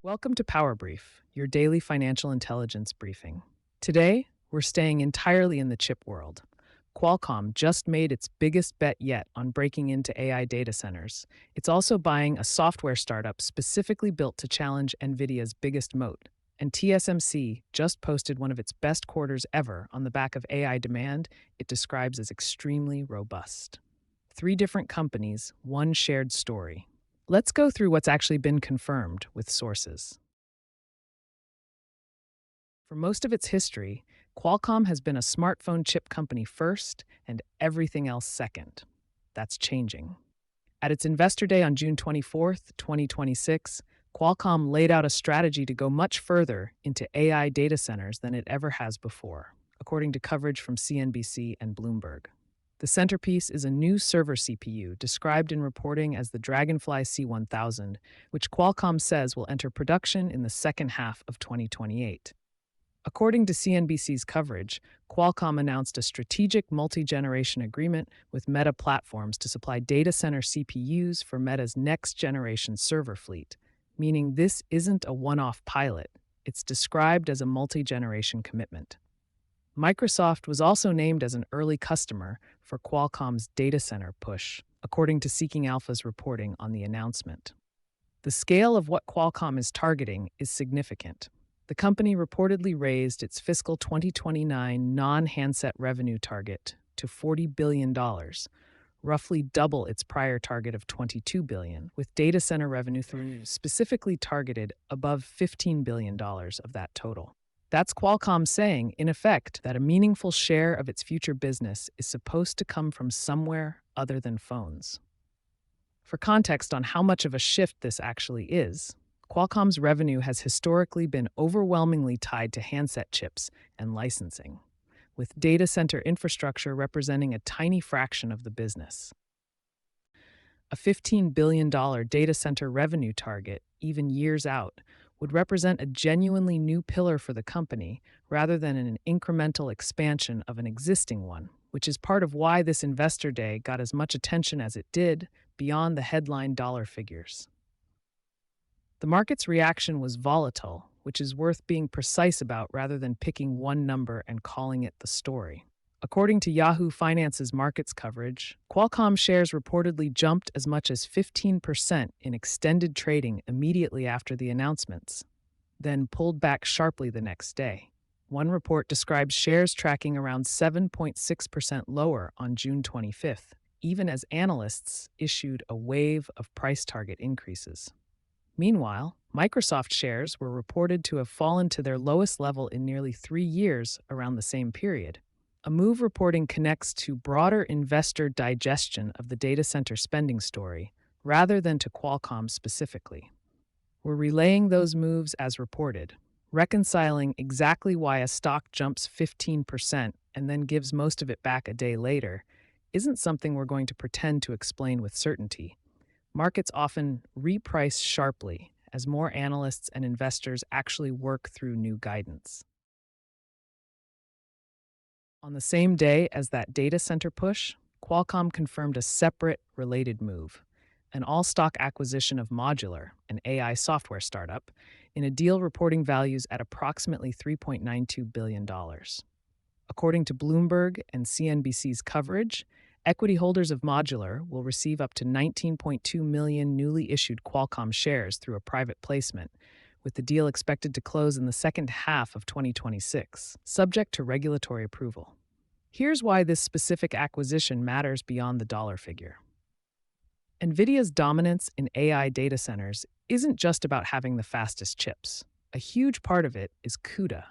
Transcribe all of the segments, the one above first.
Welcome to PowerBrief, your daily financial intelligence briefing. Today, we're staying entirely in the chip world. Qualcomm just made its biggest bet yet on breaking into AI data centers. It's also buying a software startup specifically built to challenge Nvidia's biggest moat. And TSMC just posted one of its best quarters ever on the back of AI demand it describes as extremely robust. Three different companies, one shared story. Let's go through what's actually been confirmed with sources. For most of its history, Qualcomm has been a smartphone chip company first and everything else second. That's changing. At its Investor Day on June 24th, 2026, Qualcomm laid out a strategy to go much further into AI data centers than it ever has before, according to coverage from CNBC and Bloomberg. The centerpiece is a new server CPU described in reporting as the Dragonfly C1000, which Qualcomm says will enter production in the second half of 2028. According to CNBC's coverage, Qualcomm announced a strategic multi-generation agreement with Meta Platforms to supply data center CPUs for Meta's next-generation server fleet, meaning this isn't a one-off pilot. It's described as a multi-generation commitment. Microsoft was also named as an early customer for Qualcomm's data center push, according to Seeking Alpha's reporting on the announcement. The scale of what Qualcomm is targeting is significant. The company reportedly raised its fiscal 2029 non-handset revenue target to $40 billion, roughly double its prior target of $22 billion, with data center revenue specifically targeted above $15 billion of that total. That's Qualcomm saying, in effect, that a meaningful share of its future business is supposed to come from somewhere other than phones. For context on how much of a shift this actually is, Qualcomm's revenue has historically been overwhelmingly tied to handset chips and licensing, with data center infrastructure representing a tiny fraction of the business. A $15 billion data center revenue target, even years out, would represent a genuinely new pillar for the company rather than an incremental expansion of an existing one, which is part of why this Investor Day got as much attention as it did beyond the headline dollar figures. The market's reaction was volatile, which is worth being precise about rather than picking one number and calling it the story. According to Yahoo Finance's markets coverage, Qualcomm shares reportedly jumped as much as 15% in extended trading immediately after the announcements, then pulled back sharply the next day. One report describes shares tracking around 7.6% lower on June 25th, even as analysts issued a wave of price target increases. Meanwhile, Microsoft shares were reported to have fallen to their lowest level in nearly 3 years around the same period. A move reporting connects to broader investor digestion of the data center spending story, rather than to Qualcomm specifically. We're relaying those moves as reported, reconciling exactly why a stock jumps 15% and then gives most of it back a day later isn't something we're going to pretend to explain with certainty. Markets often reprice sharply as more analysts and investors actually work through new guidance. On the same day as that data center push, Qualcomm confirmed a separate, related move, an all-stock acquisition of Modular, an AI software startup, in a deal reporting values at approximately $3.92 billion. According to Bloomberg and CNBC's coverage, equity holders of Modular will receive up to 19.2 million newly issued Qualcomm shares through a private placement, with the deal expected to close in the second half of 2026, subject to regulatory approval. Here's why this specific acquisition matters beyond the dollar figure. Nvidia's dominance in AI data centers isn't just about having the fastest chips. A huge part of it is CUDA,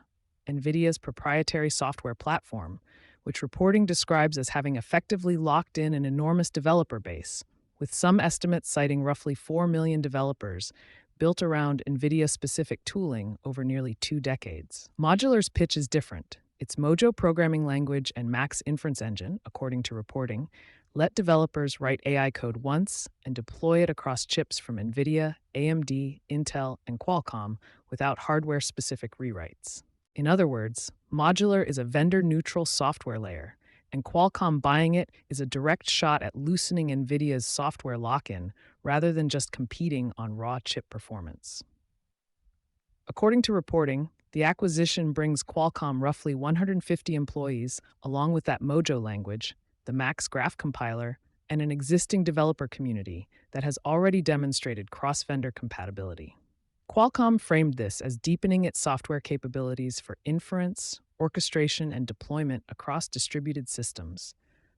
Nvidia's proprietary software platform, which reporting describes as having effectively locked in an enormous developer base, with some estimates citing roughly 4 million developers built around NVIDIA-specific tooling over nearly 2 decades. Modular's pitch is different. Its Mojo programming language and Max inference engine, according to reporting, let developers write AI code once and deploy it across chips from NVIDIA, AMD, Intel, and Qualcomm without hardware-specific rewrites. In other words, Modular is a vendor-neutral software layer, and Qualcomm buying it is a direct shot at loosening NVIDIA's software lock-in rather than just competing on raw chip performance. According to reporting, the acquisition brings Qualcomm roughly 150 employees, along with that Mojo language, the Max graph compiler, and an existing developer community that has already demonstrated cross-vendor compatibility. Qualcomm framed this as deepening its software capabilities for inference, orchestration, and deployment across distributed systems,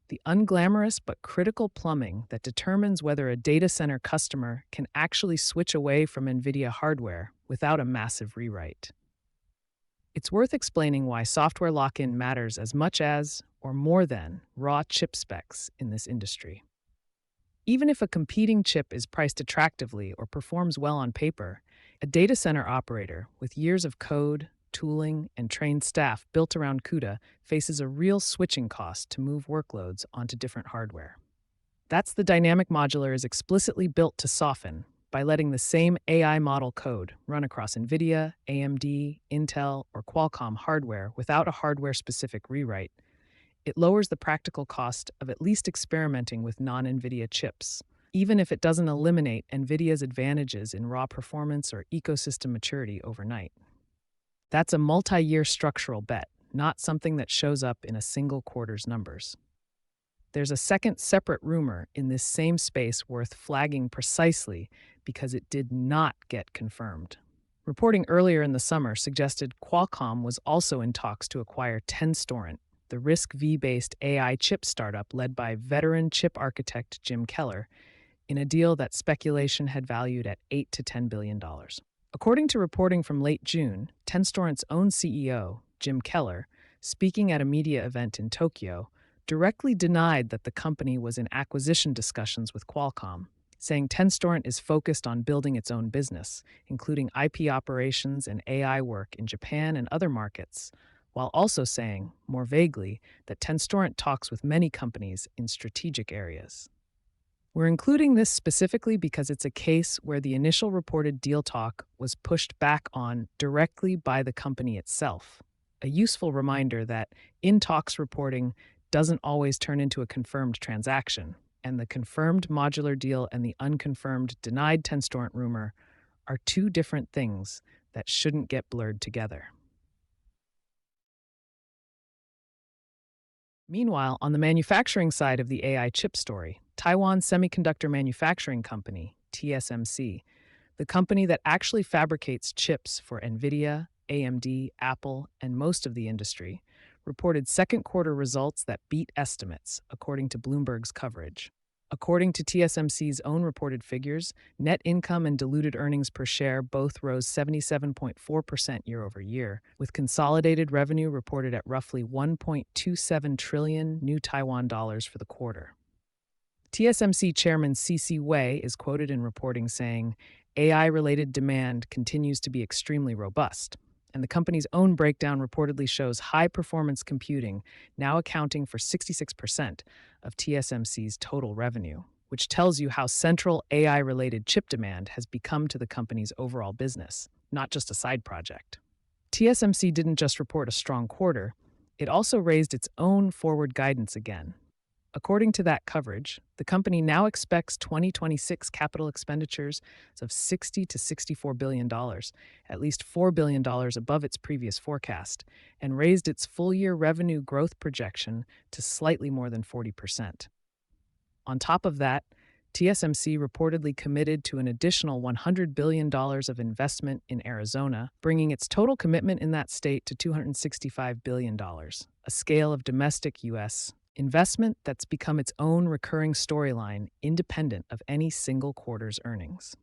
the unglamorous but critical plumbing that determines whether a data center customer can actually switch away from Nvidia hardware without a massive rewrite. It's worth explaining why software lock-in matters as much as, or more than, raw chip specs in this industry. Even if a competing chip is priced attractively or performs well on paper, a data center operator with years of code, tooling, and trained staff built around CUDA faces a real switching cost to move workloads onto different hardware. That's the dynamic modular is explicitly built to soften by letting the same AI model code run across Nvidia, AMD, Intel, or Qualcomm hardware without a hardware-specific rewrite. It lowers the practical cost of at least experimenting with non-Nvidia chips, even if it doesn't eliminate Nvidia's advantages in raw performance or ecosystem maturity overnight. That's a multi-year structural bet, not something that shows up in a single quarter's numbers. There's a second separate rumor in this same space worth flagging precisely because it did not get confirmed. Reporting earlier in the summer suggested Qualcomm was also in talks to acquire Tenstorrent, the RISC-V-based AI chip startup led by veteran chip architect Jim Keller, in a deal that speculation had valued at $8 to $10 billion. According to reporting from late June, Tenstorrent's own CEO, Jim Keller, speaking at a media event in Tokyo, directly denied that the company was in acquisition discussions with Qualcomm, saying Tenstorrent is focused on building its own business, including IP operations and AI work in Japan and other markets, while also saying, more vaguely, that Tenstorrent talks with many companies in strategic areas. We're including this specifically because it's a case where the initial reported deal talk was pushed back on directly by the company itself, a useful reminder that in-talks reporting doesn't always turn into a confirmed transaction, and the confirmed modular deal and the unconfirmed denied Tenstorrent rumor are two different things that shouldn't get blurred together. Meanwhile, on the manufacturing side of the AI chip story, Taiwan Semiconductor Manufacturing Company, TSMC, the company that actually fabricates chips for Nvidia, AMD, Apple, and most of the industry, reported second quarter results that beat estimates, according to Bloomberg's coverage. According to TSMC's own reported figures, net income and diluted earnings per share both rose 77.4% year over year, with consolidated revenue reported at roughly 1.27 trillion new Taiwan dollars for the quarter. TSMC Chairman C.C. Wei is quoted in reporting saying, AI-related demand continues to be extremely robust, and the company's own breakdown reportedly shows high-performance computing now accounting for 66% of TSMC's total revenue, which tells you how central AI-related chip demand has become to the company's overall business, not just a side project. TSMC didn't just report a strong quarter, it also raised its own forward guidance again. According to that coverage, the company now expects 2026 capital expenditures of $60 to $64 billion, at least $4 billion above its previous forecast, and raised its full-year revenue growth projection to slightly more than 40%. On top of that, TSMC reportedly committed to an additional $100 billion of investment in Arizona, bringing its total commitment in that state to $265 billion, a scale of domestic U.S. investment that's become its own recurring storyline independent of any single quarter's earnings.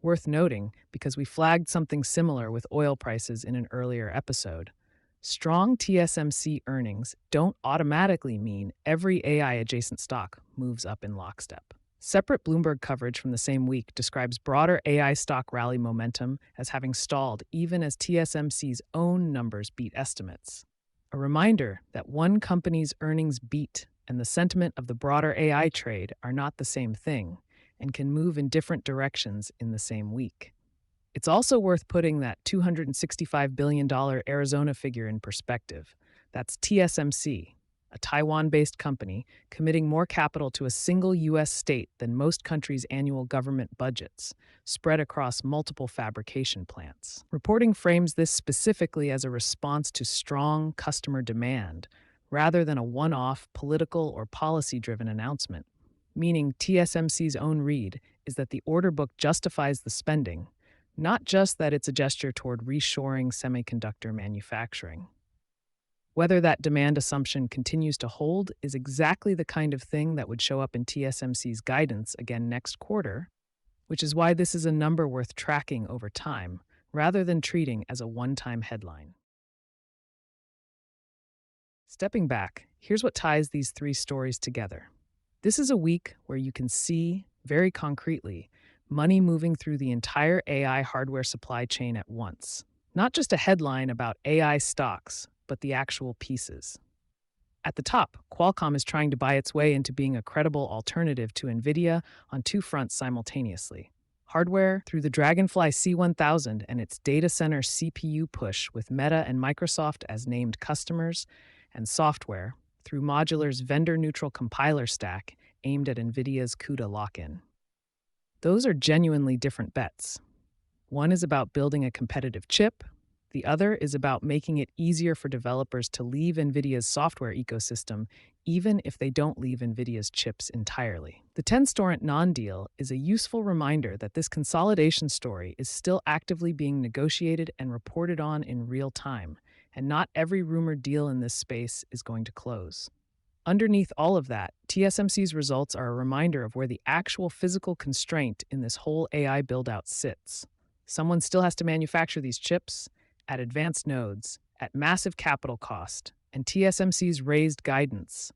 Worth noting, because we flagged something similar with oil prices in an earlier episode, strong TSMC earnings don't automatically mean every AI-adjacent stock moves up in lockstep. Separate Bloomberg coverage from the same week describes broader AI stock rally momentum as having stalled even as TSMC's own numbers beat estimates. A reminder that one company's earnings beat and the sentiment of the broader AI trade are not the same thing and can move in different directions in the same week. It's also worth putting that $265 billion Arizona figure in perspective. That's TSMC, a Taiwan-based company committing more capital to a single U.S. state than most countries' annual government budgets, spread across multiple fabrication plants. Reporting frames this specifically as a response to strong customer demand, rather than a one-off political or policy-driven announcement, meaning TSMC's own read is that the order book justifies the spending, not just that it's a gesture toward reshoring semiconductor manufacturing. Whether that demand assumption continues to hold is exactly the kind of thing that would show up in TSMC's guidance again next quarter, which is why this is a number worth tracking over time, rather than treating as a one-time headline. Stepping back, here's what ties these three stories together. This is a week where you can see, very concretely, money moving through the entire AI hardware supply chain at once. Not just a headline about AI stocks, but the actual pieces. At the top, Qualcomm is trying to buy its way into being a credible alternative to Nvidia on two fronts simultaneously. Hardware through the Dragonfly C1000 and its data center CPU push with Meta and Microsoft as named customers, and software through Modular's vendor-neutral compiler stack aimed at Nvidia's CUDA lock-in. Those are genuinely different bets. One is about building a competitive chip. The other is about making it easier for developers to leave Nvidia's software ecosystem, even if they don't leave Nvidia's chips entirely. The Tenstorrent non-deal is a useful reminder that this consolidation story is still actively being negotiated and reported on in real time, and not every rumored deal in this space is going to close. Underneath all of that, TSMC's results are a reminder of where the actual physical constraint in this whole AI build-out sits. Someone still has to manufacture these chips at advanced nodes, at massive capital cost, and TSMC's raised guidance,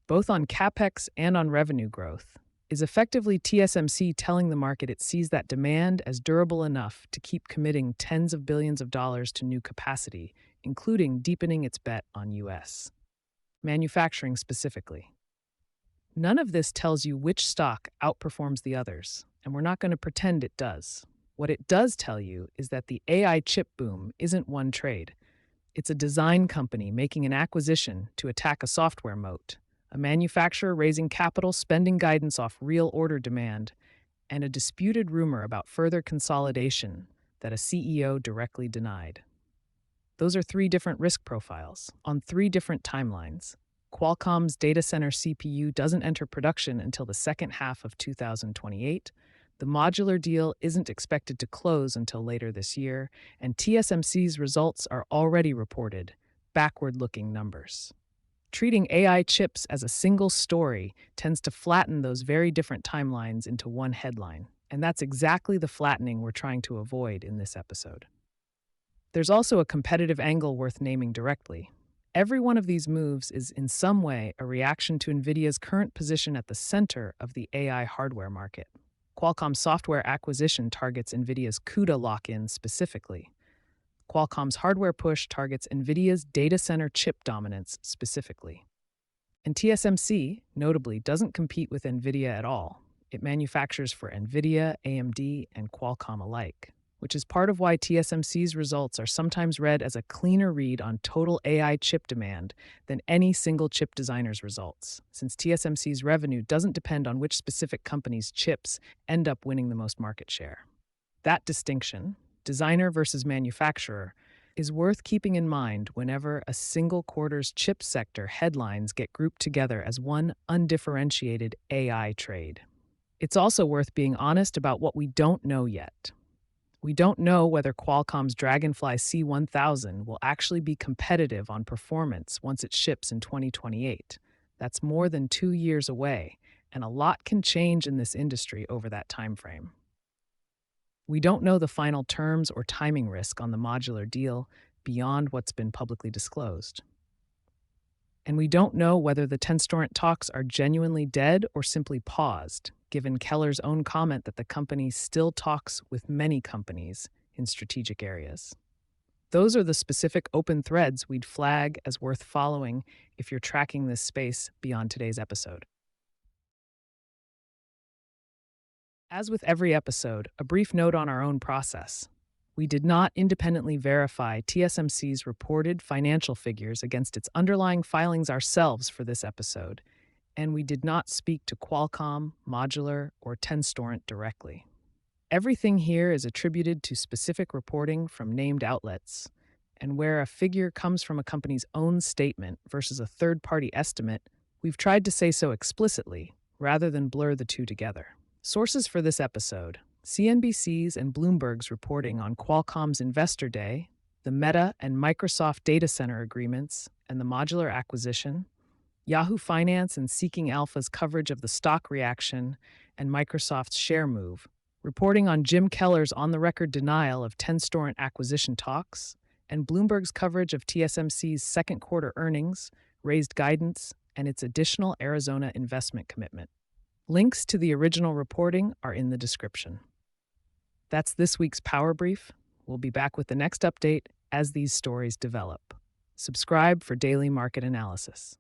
both on capex and on revenue growth, is effectively TSMC telling the market it sees that demand as durable enough to keep committing tens of billions of dollars to new capacity, including deepening its bet on U.S. manufacturing specifically. None of this tells you which stock outperforms the others, and we're not going to pretend it does. What it does tell you is that the AI chip boom isn't one trade. It's a design company making an acquisition to attack a software moat, a manufacturer raising capital spending guidance off real order demand, and a disputed rumor about further consolidation that a CEO directly denied. Those are three different risk profiles on three different timelines. Qualcomm's data center CPU doesn't enter production until the second half of 2028. The Modular deal isn't expected to close until later this year, and TSMC's results are already reported, backward-looking numbers. Treating AI chips as a single story tends to flatten those very different timelines into one headline, and that's exactly the flattening we're trying to avoid in this episode. There's also a competitive angle worth naming directly. Every one of these moves is in some way a reaction to Nvidia's current position at the center of the AI hardware market. Qualcomm's software acquisition targets Nvidia's CUDA lock-in specifically. Qualcomm's hardware push targets Nvidia's data center chip dominance specifically. And TSMC, notably, doesn't compete with Nvidia at all. It manufactures for Nvidia, AMD, and Qualcomm alike, which is part of why TSMC's results are sometimes read as a cleaner read on total AI chip demand than any single chip designer's results, since TSMC's revenue doesn't depend on which specific company's chips end up winning the most market share. That distinction, designer versus manufacturer, is worth keeping in mind whenever a single quarter's chip sector headlines get grouped together as one undifferentiated AI trade. It's also worth being honest about what we don't know yet. We don't know whether Qualcomm's Dragonfly C1000 will actually be competitive on performance once it ships in 2028. That's more than 2 years away, and a lot can change in this industry over that timeframe. We don't know the final terms or timing risk on the Modular deal beyond what's been publicly disclosed. And we don't know whether the Tenstorrent talks are genuinely dead or simply paused, given Keller's own comment that the company still talks with many companies in strategic areas. Those are the specific open threads we'd flag as worth following if you're tracking this space beyond today's episode. As with every episode, a brief note on our own process. We did not independently verify TSMC's reported financial figures against its underlying filings ourselves for this episode, and we did not speak to Qualcomm, Modular, or Tenstorrent directly. Everything here is attributed to specific reporting from named outlets, and where a figure comes from a company's own statement versus a third-party estimate, we've tried to say so explicitly, rather than blur the two together. Sources for this episode: CNBC's and Bloomberg's reporting on Qualcomm's Investor Day, the Meta and Microsoft data center agreements, and the Modular acquisition, Yahoo Finance and Seeking Alpha's coverage of the stock reaction and Microsoft's share move, reporting on Jim Keller's on-the-record denial of Tenstorrent acquisition talks, and Bloomberg's coverage of TSMC's second quarter earnings, raised guidance, and its additional Arizona investment commitment. Links to the original reporting are in the description. That's this week's PowerBrief. We'll be back with the next update as these stories develop. Subscribe for daily market analysis.